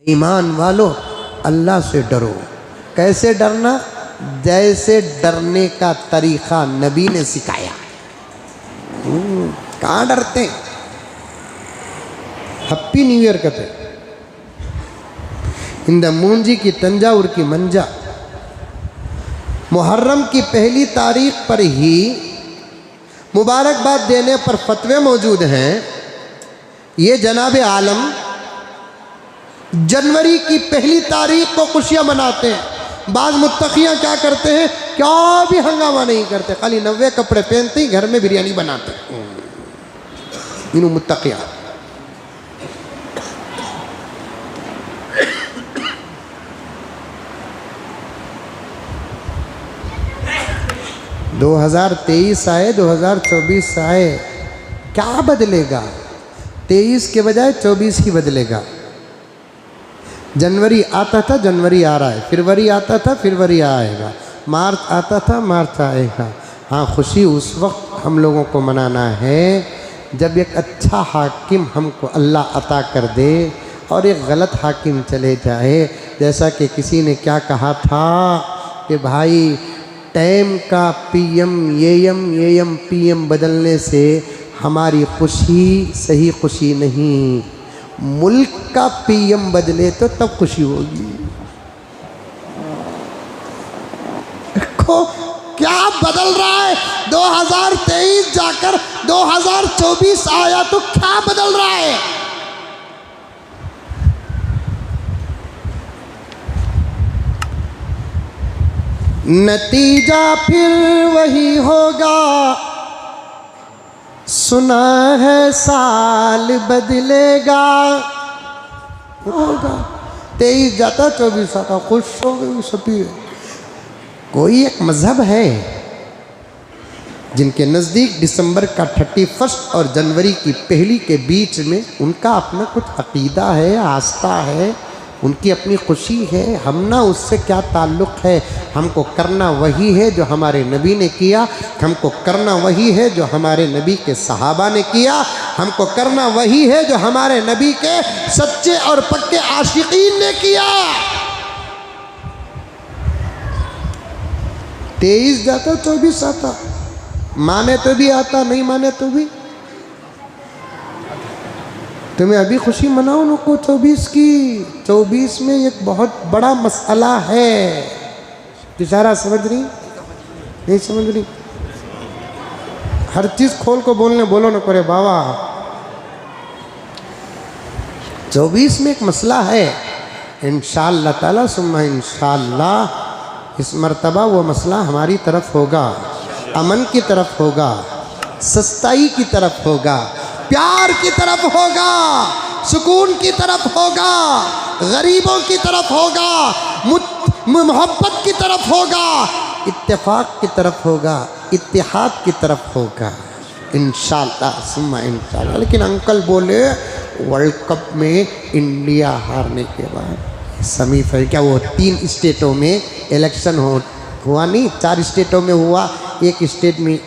ईमान वालों अल्लाह से डरो। कैसे डरना? जैसे डरने का तरीका नबी ने सिखाया। कहाँ डरते? हैप्पी न्यू ईयर कहते इंद मूंजी की तंजावुर की मंजा। मुहर्रम की पहली तारीख पर ही मुबारकबाद देने पर फतवे मौजूद हैं। ये जनाब आलम जनवरी की पहली तारीख को खुशियां मनाते हैं। बाज मुत्तकियां क्या करते हैं? क्या भी हंगामा नहीं करते, खाली 90 कपड़े पहनते ही घर में बिरयानी बनाते। इन्हों मुत्तकिया 2023 आए, 2024 आए, क्या बदलेगा? 23 के बजाय 24 ही बदलेगा। जनवरी आता था, जनवरी आ रहा है। फरवरी आता था, फरवरी आएगा। मार्च आता था, मार्च आएगा। हाँ, खुशी उस वक्त हम लोगों को मनाना है जब एक अच्छा हाकिम हमको अल्लाह अता कर दे और एक गलत हाकिम चले जाए। जैसा कि किसी ने क्या कहा था कि भाई टाइम का पीएम एएम पीएम बदलने से हमारी खुशी सही खुशी नहीं, मुल्क का पीएम बदले तो तब खुशी होगी। देखो क्या बदल रहा है। 2023 जाकर 2024 आया तो क्या बदल रहा है? नतीजा फिर वही होगा, सुना है साल बदलेगा। होगा 23 जाता 24 आता, खुश हो गई सभी। कोई एक मजहब है जिनके नज़दीक दिसंबर का 31 और जनवरी की पहली के बीच में उनका अपना कुछ अकीदा है, आस्था है, उनकी अपनी खुशी है। हम ना उससे क्या ताल्लुक़ है। हमको करना वही है जो हमारे नबी ने किया, हमको करना वही है जो हमारे नबी के सहाबा ने किया, हमको करना वही है जो हमारे नबी के सच्चे और पक्के आशिकीन ने किया। 23 जाता 24 आता, माने तो भी आता, नहीं माने तो भी। तुम्हें अभी खुशी मनाओ ना को 24 की। 24 में एक बहुत बड़ा मसला है। इशारा समझ रही? नहीं समझ रही? हर चीज़ खोल को बोलने बोलो ना करे बाबा। 24 में एक मसला है। इंशाअल्लाह ताला सुम्मा इंशाअल्लाह इस मर्तबा वो मसला हमारी तरफ होगा, अमन की तरफ होगा, सस्ताई की तरफ होगा, प्यार की तरफ होगा, सुकून की तरफ होगा, गरीबों की तरफ होगा, मोहब्बत की तरफ होगा, इत्तेफाक की तरफ होगा, इत्तेहाद की तरफ होगा। इंशाअल्लाह सुम्मा इंशाअल्लाह। लेकिन अंकल बोले वर्ल्ड कप में इंडिया हारने के बाद सेमीफाइनल, क्या वो 3 स्टेटों में इलेक्शन हुआ नहीं, 4 स्टेटों में हुआ, एक स्टेट में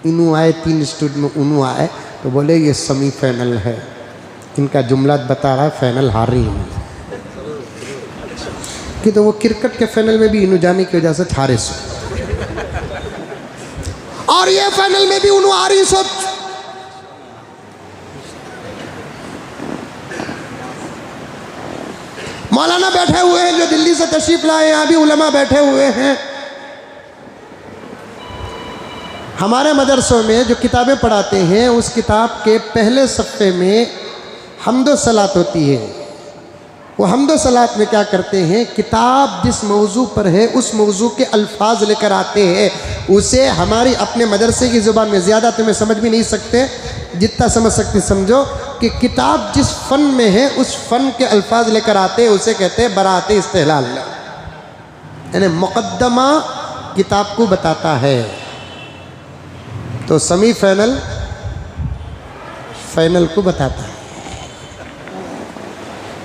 इनू आए, 3 स्टेट में उनू आए, तो बोले ये सेमीफाइनल है। इनका जुमला बता रहा है फाइनल हार रही है कि तो वो क्रिकेट के फाइनल में भी इनू जाने की वजह से हारे सो, और ये फाइनल में भी उनू हारी सो। मौलाना बैठे हुए हैं जो दिल्ली से तशरीफ लाए, यहाँ भी उलमा बैठे हुए हैं। हमारे मदरसों में जो किताबें पढ़ाते हैं उस किताब के पहले सफ़े में हम्दो सलात होती है। वो हम्दो सलात में क्या करते हैं, किताब जिस मौजू पर है उस मौजू के अल्फाज लेकर आते हैं। उसे हमारी अपने मदरसे की ज़ुबान में ज़्यादा तुम्हें समझ भी नहीं सकते, जितना समझ सकते समझो कि किताब जिस फ़न में है उस फ़न के अल्फाज लेकर आते हैं, उसे कहते हैं बरात इस्तेहलाल। यानी मुक़द्दमा किताब को बताता है। तो सेमीफाइनल फाइनल को बताता है।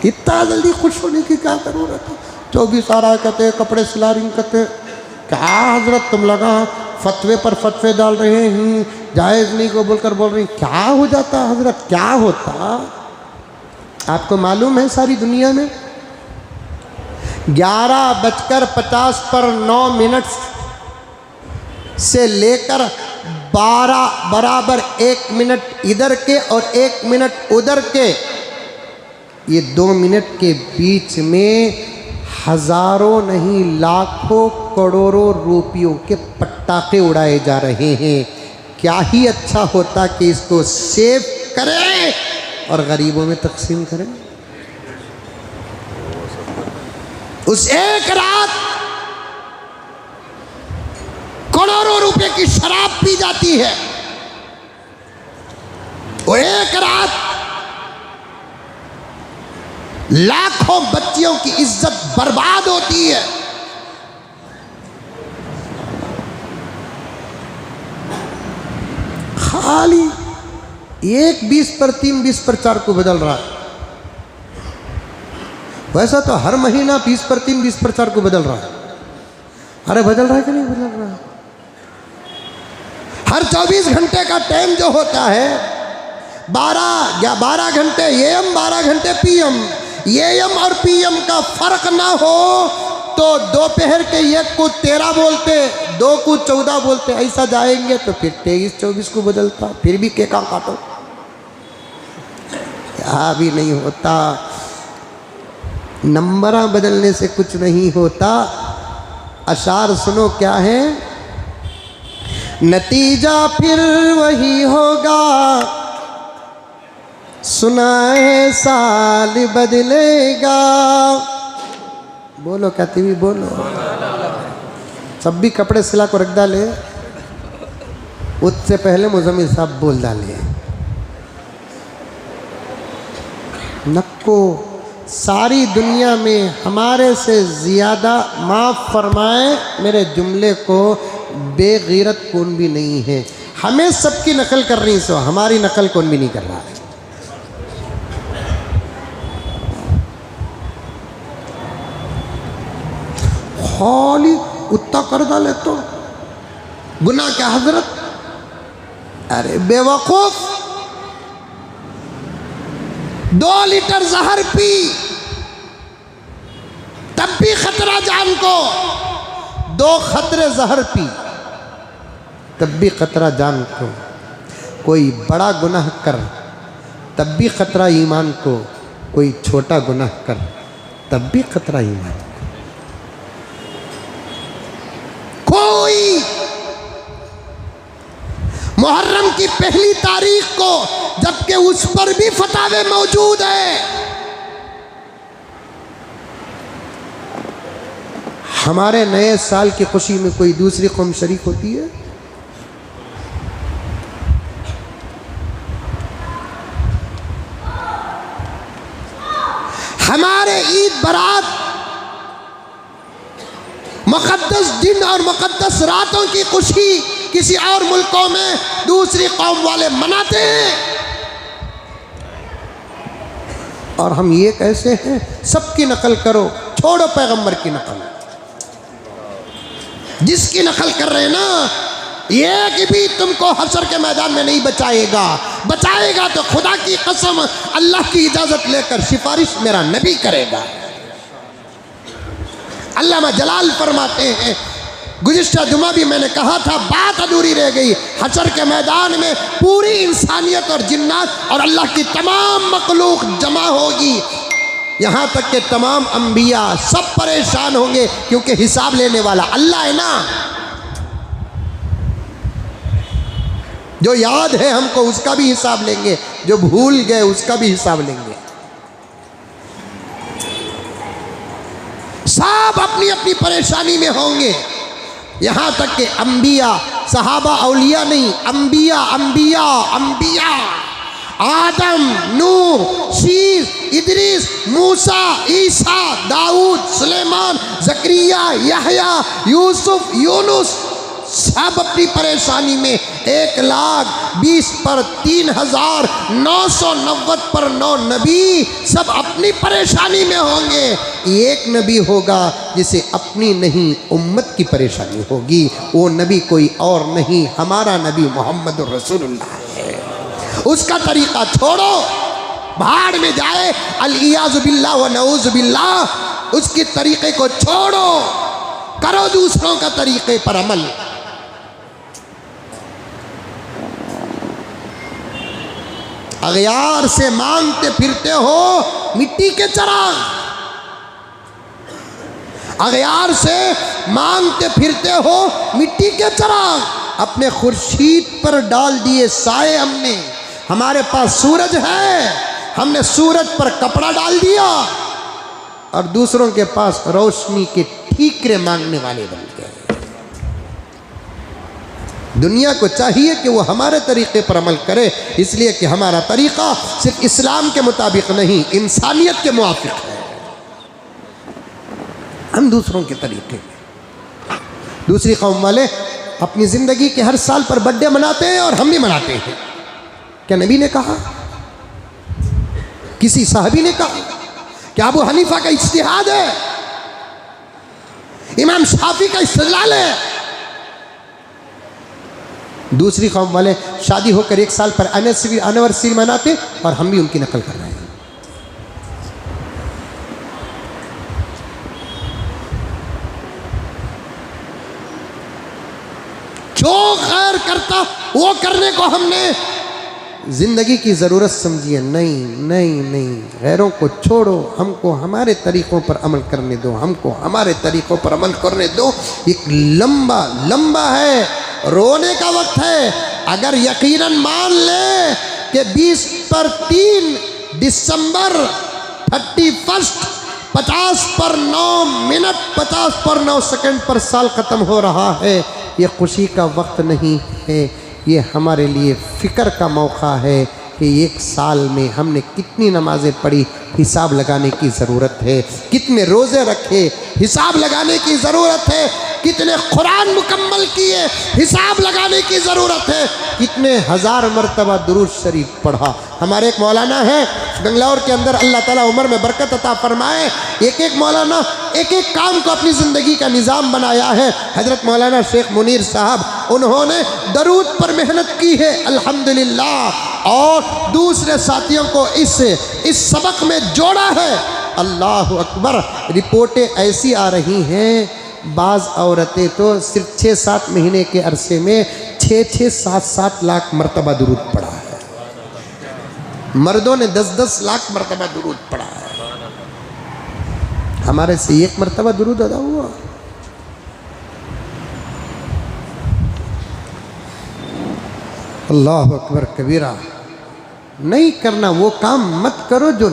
इतना जल्दी खुश होने की क्या ज़रूरत है? 24 आ रहा कहते हैं, कपड़े सिला रही कहते, क्या हजरत तुम लगा फतवे पर फतवे डाल रहे हैं, जायज़ नहीं को बोलकर बोल रही। क्या हो जाता हजरत, क्या होता? आपको मालूम है सारी दुनिया में 11:50 से लेकर 12 बराबर 1 मिनट इधर के और 1 मिनट उधर के, ये 2 मिनट के बीच में हजारों नहीं लाखों करोड़ों रुपयों के पटाखे उड़ाए जा रहे हैं। क्या ही अच्छा होता कि इसको सेव करें और गरीबों में तकसीम करें। उस एक रात करोड़ों रुपए की शराब पी जाती है, वो एक रात लाखों बच्चियों की इज्जत बर्बाद होती है। खाली एक 20 पर 3 20 पर 4 को बदल रहा है। वैसा तो हर महीना 20 पर 3 20 पर 4 को बदल रहा है। अरे बदल रहा है कि नहीं बदल रहा है? हर 24 घंटे का टाइम जो होता है 12 घंटे एएम 12 घंटे पीएम, एएम और पीएम का फर्क ना हो तो दोपहर के 1 को 13 बोलते, 2 को 14 बोलते, ऐसा जाएंगे तो फिर 23-24 को बदलता, फिर भी केका काटो, क्या भी नहीं होता। नंबर बदलने से कुछ नहीं होता। अशार सुनो क्या है, नतीजा फिर वही होगा, सुनाए साल बदलेगा। बोलो कहती भी बोलो, सब भी कपड़े सिला को रख डाले, उससे पहले मुजम्मिल साहब बोल डाले। नक्को सारी दुनिया में हमारे से ज़्यादा माफ़ फरमाए मेरे जुमले को बेगैरत कौन भी नहीं है। हमें सबकी नकल करनी सो, हमारी नकल कौन भी नहीं कर रहा है। खाली उतना कर डाले तो गुनाह क्या हजरत। अरे बेवकूफ, 2 लीटर जहर पी तब भी खतरा जान को, 2 खतरे जहर पी तब भी खतरा जान को। कोई बड़ा गुनाह कर तब भी खतरा ईमान को, कोई छोटा गुनाह कर तब भी खतरा ईमान को। कोई मुहर्रम की पहली तारीख को, जबकि उस पर भी फतावे मौजूद है, हमारे नए साल की खुशी में कोई दूसरी कौम शरीक होती है? हमारे ईद बारात मुक़द्दस दिन और मुक़द्दस रातों की खुशी किसी और मुल्कों में दूसरी कौम वाले मनाते हैं, और हम ये कैसे हैं सबकी नकल करो, छोड़ो पैगंबर की नकल। जिसकी नकल कर रहे हैं ना, एक भी तुमको हशर के मैदान में नहीं बचाएगा। बचाएगा तो खुदा की कसम अल्लाह की इजाज़त लेकर सिफारिश मेरा नबी करेगा। अल्लामा जलाल फरमाते हैं, गुज़िश्ता जुमा भी मैंने कहा था, बात अधूरी रह गई। हशर के मैदान में पूरी इंसानियत और जिन्नात और अल्लाह की तमाम मखलूक जमा होगी, यहाँ तक कि तमाम अंबिया सब परेशान होंगे, क्योंकि हिसाब लेने वाला अल्लाह है ना। जो याद है हमको उसका भी हिसाब लेंगे, जो भूल गए उसका भी हिसाब लेंगे। सब अपनी अपनी परेशानी में होंगे, यहाँ तक कि अंबिया, सहाबा औलिया नहीं, अंबिया अंबिया अंबिया, आदम, नूह, शीर, इदरीस, मूसा, ईसा, दाऊद, सुलेमान, ज़करिया, यहया, यूसुफ, यूनुस, सब अपनी परेशानी में 1,20,000 पर 3,990 पर 9 नबी, सब अपनी परेशानी में होंगे। एक नबी होगा जिसे अपनी नहीं उम्मत की परेशानी होगी, वो नबी कोई और नहीं, हमारा नबी मोहम्मद रसूलुल्लाह है। उसका तरीक़ा छोड़ो, भाड़ में जाए, अल-इयाज़ु बिल्लाह व नऊज़ु बिल्लाह। उसके तरीके को छोड़ो, करो दूसरों का तरीके पर अमल। अगयार से मांगते फिरते हो मिट्टी के चिराग, अगयार से मांगते फिरते हो मिट्टी के चिराग। अपने खुर्शीद पर डाल दिए साए हमने, हमारे पास सूरज है, हमने सूरज पर कपड़ा डाल दिया और दूसरों के पास रोशनी के ठीकरे मांगने वाले बन गए। दुनिया को चाहिए कि वो हमारे तरीके पर अमल करे, इसलिए कि हमारा तरीका सिर्फ इस्लाम के मुताबिक नहीं, इंसानियत के मुआफिक है। हम दूसरों के तरीके, दूसरी कौम वाले अपनी ज़िंदगी के हर साल पर बर्थडे मनाते हैं और हम भी मनाते हैं। क्या नबी ने कहा, किसी साहबी ने कहा, क्या अबू हनीफा का इज्तिहाद है, इमाम शाफी का इस्तिदलाल है? दूसरी कौम वाले शादी होकर एक साल पर एनिवर्सरी मनाते और हम भी उनकी नकल कर रहे हैं। जो खैर करता वो करने को हमने जिंदगी की ज़रूरत समझी है। नहीं नहीं नहीं, गैरों को छोड़ो, हमको हमारे तरीक़ों पर अमल करने दो, हमको हमारे तरीक़ों पर अमल करने दो। एक लंबा है, रोने का वक्त है। अगर यकीनन मान ले कि 20 पर 3 दिसंबर 31 50 पर 9 मिनट 50 पर 9 सेकंड पर साल ख़त्म हो रहा है, ये खुशी का वक्त नहीं है, ये हमारे लिए फ़िक्र का मौका है कि एक साल में हमने कितनी नमाज़ें पढ़ी, हिसाब लगाने की ज़रूरत है। कितने रोज़े रखे, हिसाब लगाने की ज़रूरत है। कितने कुरान मुकम्मल किए, हिसाब लगाने की ज़रूरत है। कितने हज़ार मरतबा दुरूद शरीफ पढ़ा। हमारे एक मौलाना है बंगलौर के अंदर, अल्लाह ताला उम्र में बरकत अता फरमाए। एक मौलाना एक काम को अपनी ज़िंदगी का निज़ाम बनाया है। हज़रत मौलाना शेख मुनीर साहब, उन्होंने दरूद पर मेहनत की है अल्हम्दुलिल्लाह, और दूसरे साथियों को इस सबक में जोड़ा है। अल्लाह अकबर। रिपोर्टें ऐसी आ रही हैं, बाज़ औरतें तो सिर्फ 6-7 महीने के अरसे में 6-6, 7-7 लाख मरतबा दुरूद पढ़ा है। मर्दों ने 10-10 लाख मरतबा दुरूद पढ़ा है। हमारे से एक मरतबा दुरूद अदा हुआ। अल्लाह अकबर कबीरा। नहीं करना वो काम मत करो जो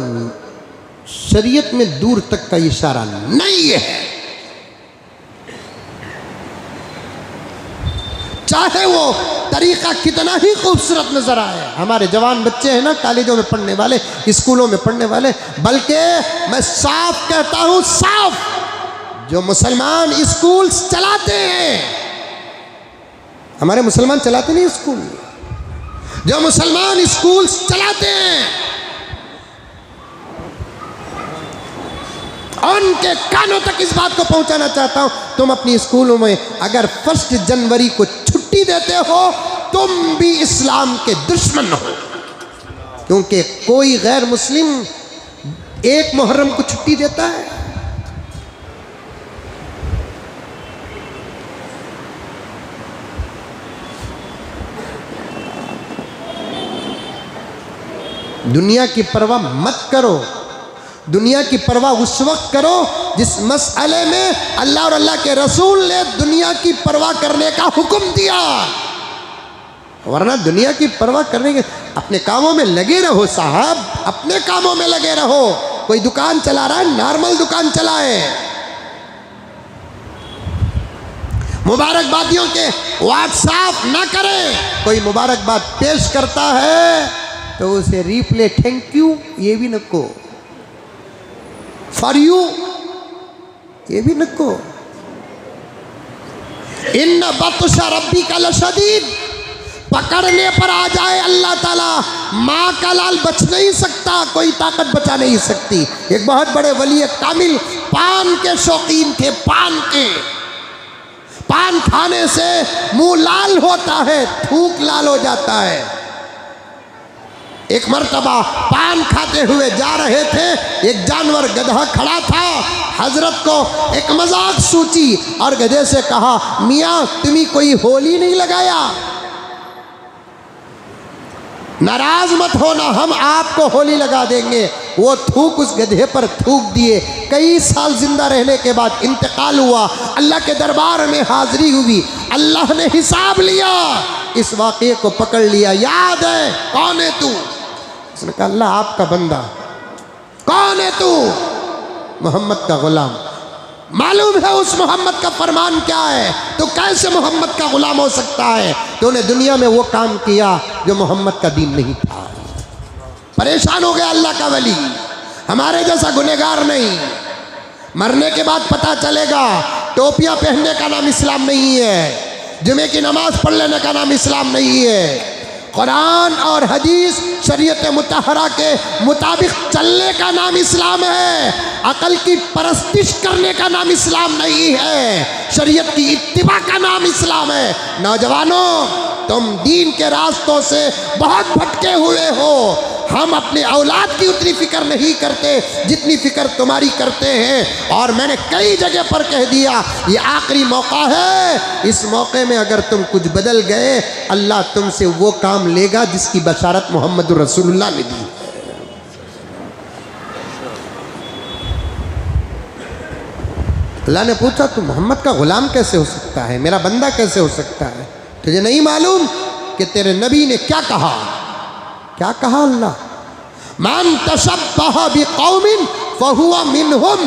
शरीयत में दूर तक का इशारा नहीं है। चाहे वो तरीका कितना ही खूबसूरत नजर आए। हमारे जवान बच्चे हैं ना, कॉलेजों में पढ़ने वाले, स्कूलों में पढ़ने वाले, बल्कि मैं साफ कहता हूं, साफ, जो मुसलमान स्कूल चलाते हैं, हमारे मुसलमान चलाते नहीं स्कूल, जो मुसलमान स्कूल चलाते हैं, उनके कानों तक इस बात को पहुंचाना चाहता हूं, तुम अपनी स्कूलों में अगर 1 जनवरी को छुट्टी देते हो, तुम भी इस्लाम के दुश्मन हो। क्योंकि कोई गैर मुस्लिम 1 मुहर्रम को छुट्टी देता है? दुनिया की परवाह मत करो। दुनिया की परवाह उस वक्त करो जिस मसले में अल्लाह और अल्लाह के रसूल ने दुनिया की परवाह करने का हुक्म दिया। वरना दुनिया की परवाह करने के अपने कामों में लगे रहो साहब, अपने कामों में लगे रहो। कोई दुकान चला रहा है, नॉर्मल दुकान चलाए। मुबारकबादियों के व्हाट्सएप ना करें। कोई मुबारकबाद पेश करता है तो उसे रिप्ले थैंक यू ये भी नको, फॉर यू ये भी नको। इन्न बत्शा रब्बिका लशदीद, पकड़ने पर आ जाए अल्लाह ताला, माँ का लाल बच नहीं सकता, कोई ताकत बचा नहीं सकती। एक बहुत बड़े वली कामिल पान के शौकीन थे, पान के। पान खाने से मुंह लाल होता है, थूक लाल हो जाता है। एक मर्तबा पान खाते हुए जा रहे थे, एक जानवर गधा खड़ा था। हजरत को एक मजाक सूझी और गधे से कहा, मियाँ तुम्हें कोई होली नहीं लगाया? नाराज मत होना, हम आपको होली लगा देंगे। वो थूक उस गधे पर थूक दिए। कई साल जिंदा रहने के बाद इंतकाल हुआ, अल्लाह के दरबार में हाजिरी हुई, अल्लाह ने हिसाब लिया, इस वाक़े को पकड़ लिया। याद है कौन है तू? उसने कहा अल्लाह आपका बंदा। कौन है तू? मोहम्मद का गुलाम। मालूम है उस मोहम्मद का फरमान क्या है? तो कैसे मोहम्मद का गुलाम हो सकता है? तूने दुनिया में वो काम किया जो मोहम्मद का दीन नहीं था। परेशान हो गया अल्लाह का वली। हमारे जैसा गुनहगार नहीं। मरने के बाद पता चलेगा टोपियां पहनने का नाम इस्लाम नहीं है, जुमे की नमाज पढ़ लेने का नाम इस्लाम नहीं है। कुरान और हदीस शरीयत मुतहरा के मुताबिक चलने का नाम इस्लाम है। अकल की परस्तिश करने का नाम इस्लाम नहीं है। शरीयत की इत्तिबा का नाम इस्लाम है। नौजवानों, तुम दीन के रास्तों से बहुत भटके हुए हो। हम अपने औलाद की उतनी फिक्र नहीं करते जितनी फिक्र तुम्हारी करते हैं। और मैंने कई जगह पर कह दिया, ये आखिरी मौका है। इस मौके में अगर तुम कुछ बदल गए, अल्लाह तुमसे वो काम लेगा जिसकी बशारत मोहम्मद रसूलुल्लाह ने दी। अल्लाह ने पूछा तू मोहम्मद का गुलाम कैसे हो सकता है, मेरा बंदा कैसे हो सकता है? तुझे नहीं मालूम कि तेरे नबी ने क्या कहा? क्या कहा अल्लाह? मन तशब्बह बिकौमिन फहुवा मिनहुम।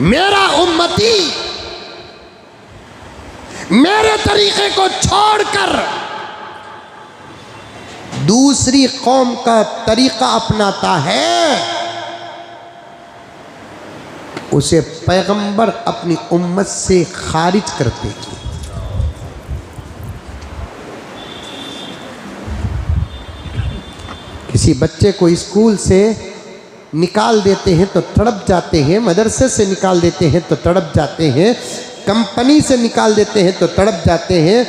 मेरा उम्मती मेरे तरीके को छोड़कर दूसरी कौम का तरीका अपनाता है, उसे पैगंबर अपनी उम्मत से खारिज करते हैं। किसी बच्चे को स्कूल से निकाल देते हैं तो तड़प जाते हैं, मदरसे से निकाल देते हैं तो तड़प जाते हैं, कंपनी से निकाल देते हैं तो तड़प जाते हैं,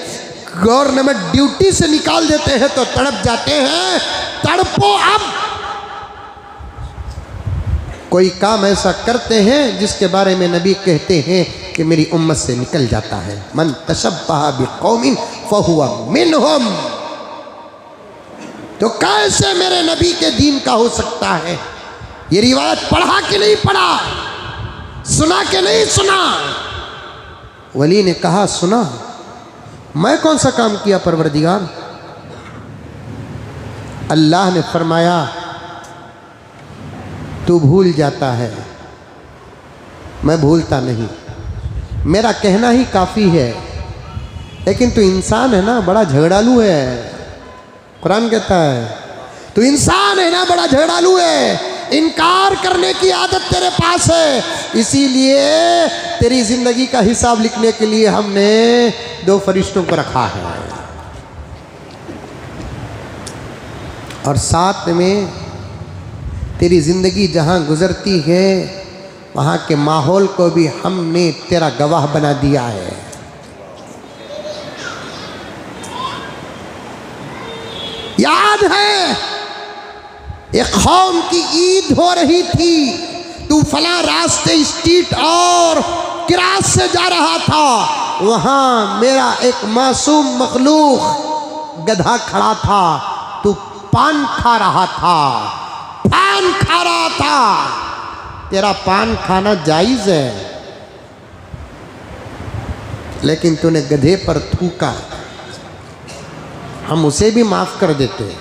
गवर्नमेंट ड्यूटी से निकाल देते हैं तो तड़प जाते हैं। तड़पो अब। कोई काम ऐसा करते हैं जिसके बारे में नबी कहते हैं कि मेरी उम्मत से निकल जाता है। मन तशब्बह बिकौमिन फहुवा मिनहुम। तो कैसे मेरे नबी के दीन का हो सकता है? ये रिवायत पढ़ा कि नहीं पढ़ा, सुना कि नहीं सुना? वली ने कहा सुना। मैं कौन सा काम किया परवरदिगार? अल्लाह ने फरमाया तू भूल जाता है, मैं भूलता नहीं, मेरा कहना ही काफ़ी है। लेकिन तू इंसान है ना, बड़ा झगड़ालू है। कुरान कहता है तू इंसान है ना, बड़ा झगड़ालू है, इनकार करने की आदत तेरे पास है। इसीलिए तेरी जिंदगी का हिसाब लिखने के लिए हमने 2 फरिश्तों को रखा है, और साथ में तेरी जिंदगी जहाँ गुजरती है वहाँ के माहौल को भी हमने तेरा गवाह बना दिया है। याद है एक कौम की ईद हो रही थी, तू फला रास्ते स्ट्रीट और किरात से जा रहा था, वहाँ मेरा एक मासूम मखलूक गधा खड़ा था, तू पान खा रहा था, पान खा रहा था। तेरा पान खाना जायज़ है, लेकिन तूने गधे पर थूका, हम उसे भी माफ़ कर देते,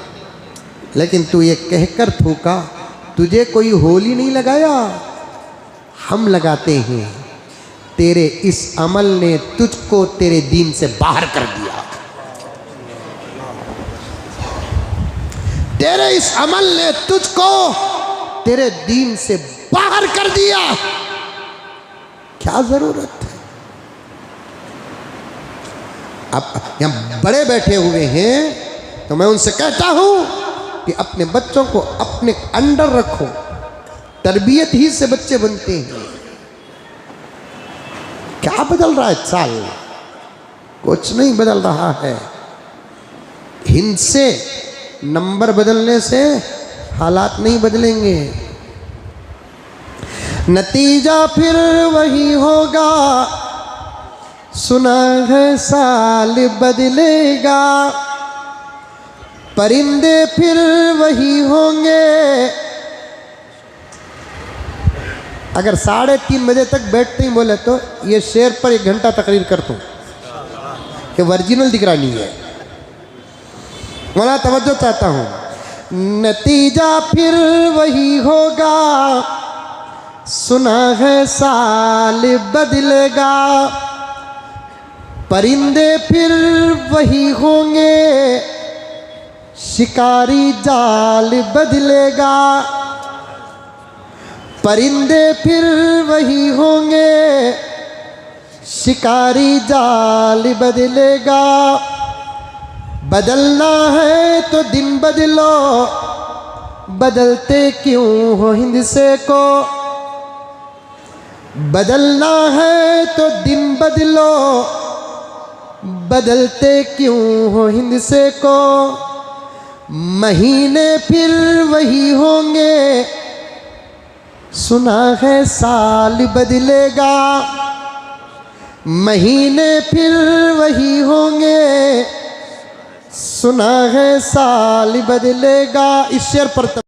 लेकिन तू ये कहकर थूका तुझे कोई होली नहीं लगाया, हम लगाते हैं। तेरे इस अमल ने तुझको तेरे दीन से बाहर कर दिया, तेरे इस अमल ने तुझको तेरे दीन से बाहर कर दिया। क्या जरूरत है? अब यहाँ बड़े बैठे हुए हैं तो मैं उनसे कहता हूं कि अपने बच्चों को अपने अंडर रखो, तरबियत ही से बच्चे बनते हैं। क्या बदल रहा है चाल? कुछ नहीं बदल रहा है। हिंद से नंबर बदलने से हालात नहीं बदलेंगे, नतीजा फिर वही होगा। सुना है साल बदलेगा, परिंदे फिर वही होंगे। अगर 3:30 बजे तक बैठते ही बोले तो ये शेर पर 1 घंटा तकरीर कर दूं, ये ओरिजिनल दिख रहा नहीं है। मैं तवज्जो चाहता हूँ। नतीजा फिर वही होगा, सुना है साल बदलेगा, परिंदे फिर वही होंगे, शिकारी जाल बदलेगा। परिंदे फिर वही होंगे, शिकारी जाल बदलेगा। बदलना है तो दिन बदलो, बदलते क्यों हो हिंदसे को। बदलना है तो दिन बदलो, बदलते क्यों हो हिंदसे को। महीने फिर वही होंगे, सुना है साल बदलेगा। महीने फिर वही होंगे, सुना है साल बदलेगा। इस शेर पर